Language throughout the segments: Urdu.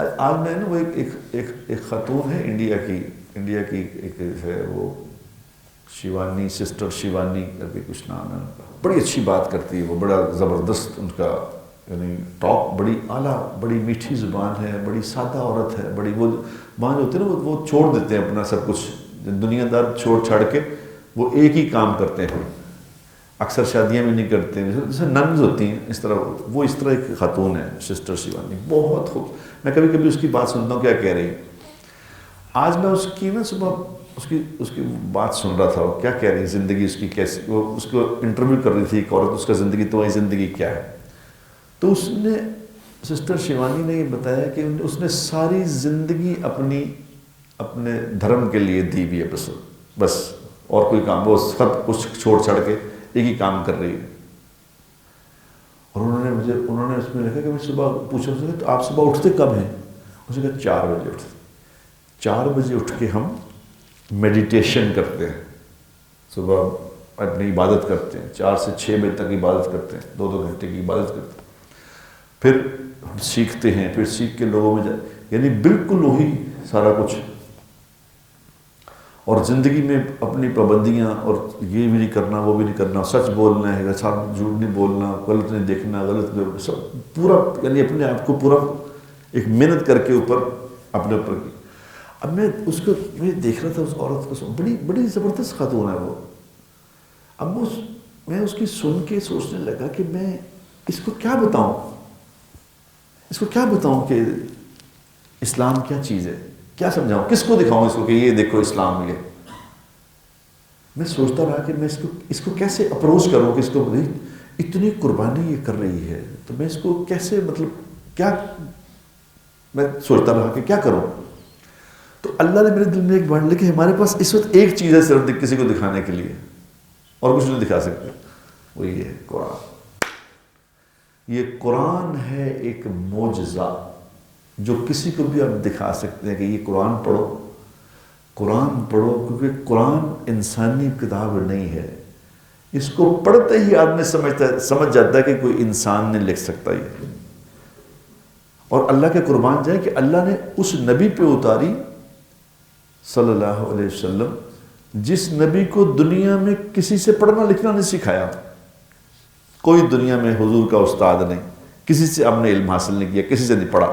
آج میں نا وہ ایک خاتون ہے انڈیا کی ایک ہے وہ شیوانی، سسٹر شیوانی کر کے کچھ نام ہے ان کا، بڑی اچھی بات کرتی ہے وہ، بڑا زبردست ان کا یعنی ٹاک، بڑی اعلیٰ، بڑی میٹھی زبان ہے، بڑی سادہ عورت ہے، بڑی وہ وہاں جو ہوتے ہیں نا وہ چھوڑ دیتے ہیں اپنا سب کچھ دنیا دار چھوڑ چھاڑ کے وہ ایک ہی کام کرتے ہیں، اکثر شادیاں بھی نہیں کرتے ہیں، جیسے ننز ہوتی ہیں اس طرح، وہ اس طرح ایک خاتون ہے سسٹر شیوانی، بہت خوب، میں کبھی کبھی اس کی بات سنتا ہوں کیا کہہ رہی ہے۔ آج میں اس کی نا صبح اس کی بات سن رہا تھا، وہ کیا کہہ رہی ہے، زندگی اس کی کیسی، وہ اس کو انٹرویو کر رہی تھی ایک عورت، اس کا زندگی تمہاری زندگی کیا ہے، تو اس نے سسٹر شیوانی نے یہ بتایا کہ اس نے ساری زندگی اپنے دھرم کے لیے دی ہوئی ہے، بس اور کوئی کام، وہ سب کچھ چھوڑ چھاڑ کے ایک ہی کام کر رہی ہے۔ اور انہوں نے اس میں لکھا کہ میں صبح پوچھا اس نے تو آپ صبح اٹھتے کب ہیں، اس نے کہا 4 بجے اٹھتے، 4 بجے اٹھ کے ہم میڈیٹیشن کرتے ہیں، صبح اپنی عبادت کرتے ہیں، 4 سے 6 بجے تک عبادت کرتے ہیں، 2 گھنٹے کی عبادت کرتے ہیں، پھر ہم سیکھتے ہیں، پھر سیکھ کے لوگوں میں یعنی بالکل وہی سارا کچھ، اور زندگی میں اپنی پابندیاں، اور یہ بھی نہیں کرنا، وہ بھی نہیں کرنا، سچ بولنا ہے، ساتھ جھوٹ نہیں بولنا، غلط نہیں دیکھنا، غلط سب پورا، یعنی اپنے آپ کو پورا ایک محنت کر کے اوپر اپنے اوپر کی۔ اب میں اس کو میں دیکھ رہا تھا اس عورت کو، بڑی زبردست خاتون ہے وہ، اب میں اس کی سن کے سوچنے لگا کہ میں اس کو کیا بتاؤں کہ اسلام کیا چیز ہے، کیا سمجھاؤں، کس کو دکھاؤں اس کو کہ یہ دیکھو اسلام، یہ میں سوچتا رہا کہ میں اس کو کیسے اپروچ کروں کہ اس کو اتنی قربانی یہ کر رہی ہے، تو میں اس کو کیسے کیا، میں سوچتا رہا کہ کیا کروں، تو اللہ نے میرے دل میں ایک بات لی کہ ہمارے پاس اس وقت ایک چیز ہے صرف کسی کو دکھانے کے لیے، اور کچھ نہیں دکھا سکتے، وہ یہ ہے قرآن۔ یہ قرآن ہے ایک معجزہ جو کسی کو بھی آپ دکھا سکتے ہیں کہ یہ قرآن پڑھو، کیونکہ قرآن انسانی کتاب نہیں ہے، اس کو پڑھتے ہی آدمی سمجھ جاتا ہے کہ کوئی انسان نے لکھ سکتا یہ، اور اللہ کے قربان جائے کہ اللہ نے اس نبی پہ اتاری صلی اللہ علیہ وسلم جس نبی کو دنیا میں کسی سے پڑھنا لکھنا نہیں سکھایا، کوئی دنیا میں حضور کا استاد نہیں، کسی سے آپ نے علم حاصل نہیں کیا، کسی سے نہیں پڑھا،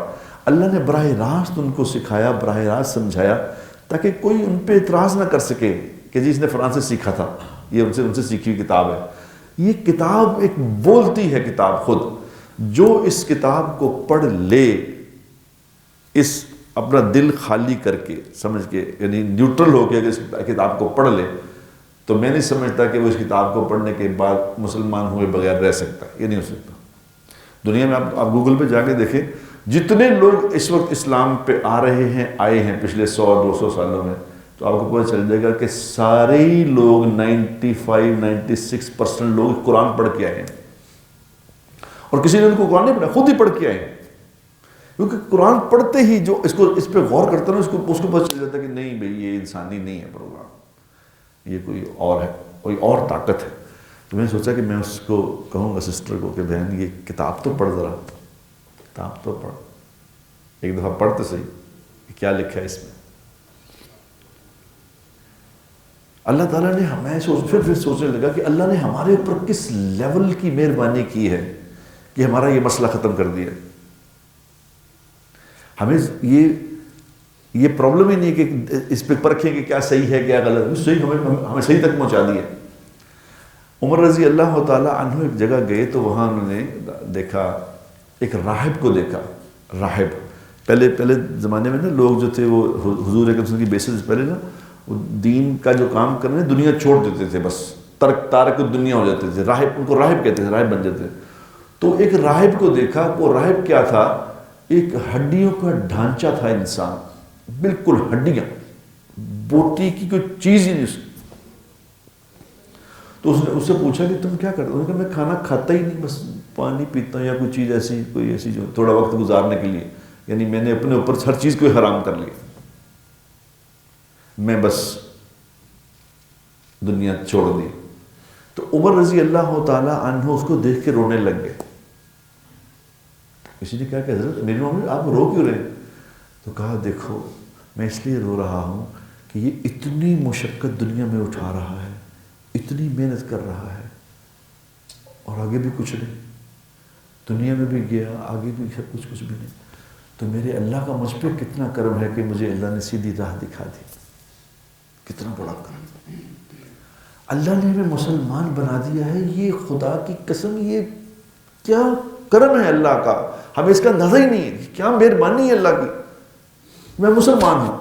اللہ نے براہ راست ان کو سکھایا، براہ راست سمجھایا، تاکہ کوئی ان پہ اعتراض نہ کر سکے کہ جی اس نے فلاں سے سیکھا تھا، یہ ان سے سیکھی ہوئی کتاب ہے۔ یہ کتاب ایک بولتی ہے کتاب خود، جو اس کتاب کو پڑھ لے، اس اپنا دل خالی کر کے سمجھ کے، یعنی نیوٹرل ہو کے اگر اس کتاب کو پڑھ لے، تو میں نہیں سمجھتا کہ وہ اس کتاب کو پڑھنے کے بعد مسلمان ہوئے بغیر رہ سکتا، یہ نہیں ہو سکتا۔ دنیا میں آپ گوگل پہ جا کے دیکھیں، جتنے لوگ اس وقت اسلام پہ آئے ہیں پچھلے 100-200 سالوں میں، تو آپ کو پتہ چل جائے گا کہ سارے ہی لوگ 95-96% لوگ قرآن پڑھ کے آئے ہیں، اور کسی نے ان کو قرآن نہیں پڑھا، خود ہی پڑھ کے آئے ہیں، کیونکہ قرآن پڑھتے ہی جو اس پہ غور کرتا ہے نا، اس کو پتہ چل جاتا ہے کہ نہیں بھئی یہ انسانی نہیں ہے پروگرام، یہ کوئی اور ہے، کوئی اور طاقت ہے۔ تو میں نے سوچا کہ میں اس کو کہوں گا سسٹر کو کہ بہن یہ کتاب تو پڑھ، ذرا کتاب تو پڑھ، ایک دفعہ پڑھ تو صحیح کہ کیا لکھا ہے اس میں۔ اللہ تعالیٰ نے ہمیں پھر سوچنے لگا کہ اللہ نے ہمارے اوپر کس لیول کی مہربانی کی ہے کہ ہمارا یہ مسئلہ ختم کر دیا۔ ہمیں یہ پرابلم ہی نہیں کہ اس پہ پرکھیں کہ کیا صحیح ہے کیا غلط، صحیح ہمیں صحیح تک پہنچا دیا۔ عمر رضی اللہ تعالیٰ عنہ ایک جگہ گئے تو وہاں انہوں نے دیکھا، ایک راہب کو دیکھا۔ راہب پہلے زمانے میں نا لوگ جو تھے وہ حضور اکرم صلی اللہ علیہ وسلم کی بیسس سے پہلے نا وہ دین کا جو کام کرنے دنیا چھوڑ دیتے تھے، بس تارک دنیا ہو جاتے تھے، راہب، ان کو راہب کہتے تھے، راہب بن جاتے تھے۔ تو ایک راہب کو دیکھا، وہ راہب کیا تھا، ایک ہڈیوں کا ڈھانچہ تھا انسان، بالکل ہڈیاں، بوٹی کی کوئی چیز ہی نہیں اس کی۔ تو اس نے اس سے پوچھا کہ تم کیا کرتے ہو؟ انہوں نے کہا میں کھانا کھاتا ہی نہیں، بس پانی پیتا ہوں یا کوئی چیز ایسی، کوئی ایسی جو تھوڑا وقت گزارنے کے لیے، یعنی میں نے اپنے اوپر ہر چیز کو حرام کر لیا، میں بس دنیا چھوڑ دی۔ تو عمر رضی اللہ تعالیٰ عنہ اس کو دیکھ کے رونے لگ گئے۔ کسی نے کہا کہ حضرت میری ماں آپ رو کیوں رہے ہیں؟ تو کہا دیکھو میں اس لیے رو رہا ہوں کہ یہ اتنی مشقت دنیا میں اٹھا رہا ہے، اتنی محنت کر رہا ہے، اور آگے بھی کچھ نہیں، دنیا میں بھی گیا، آگے بھی کچھ بھی نہیں، تو میرے اللہ کا مجھ پہ کتنا کرم ہے کہ مجھے اللہ نے سیدھی راہ دکھا دی، کتنا بڑا کرم، اللہ نے ہمیں مسلمان بنا دیا ہے، یہ خدا کی قسم یہ کیا کرم ہے اللہ کا، ہمیں اس کا اندازہ ہی نہیں ہے، کیا مہربانی ہے اللہ کی، میں مسلمان ہوں،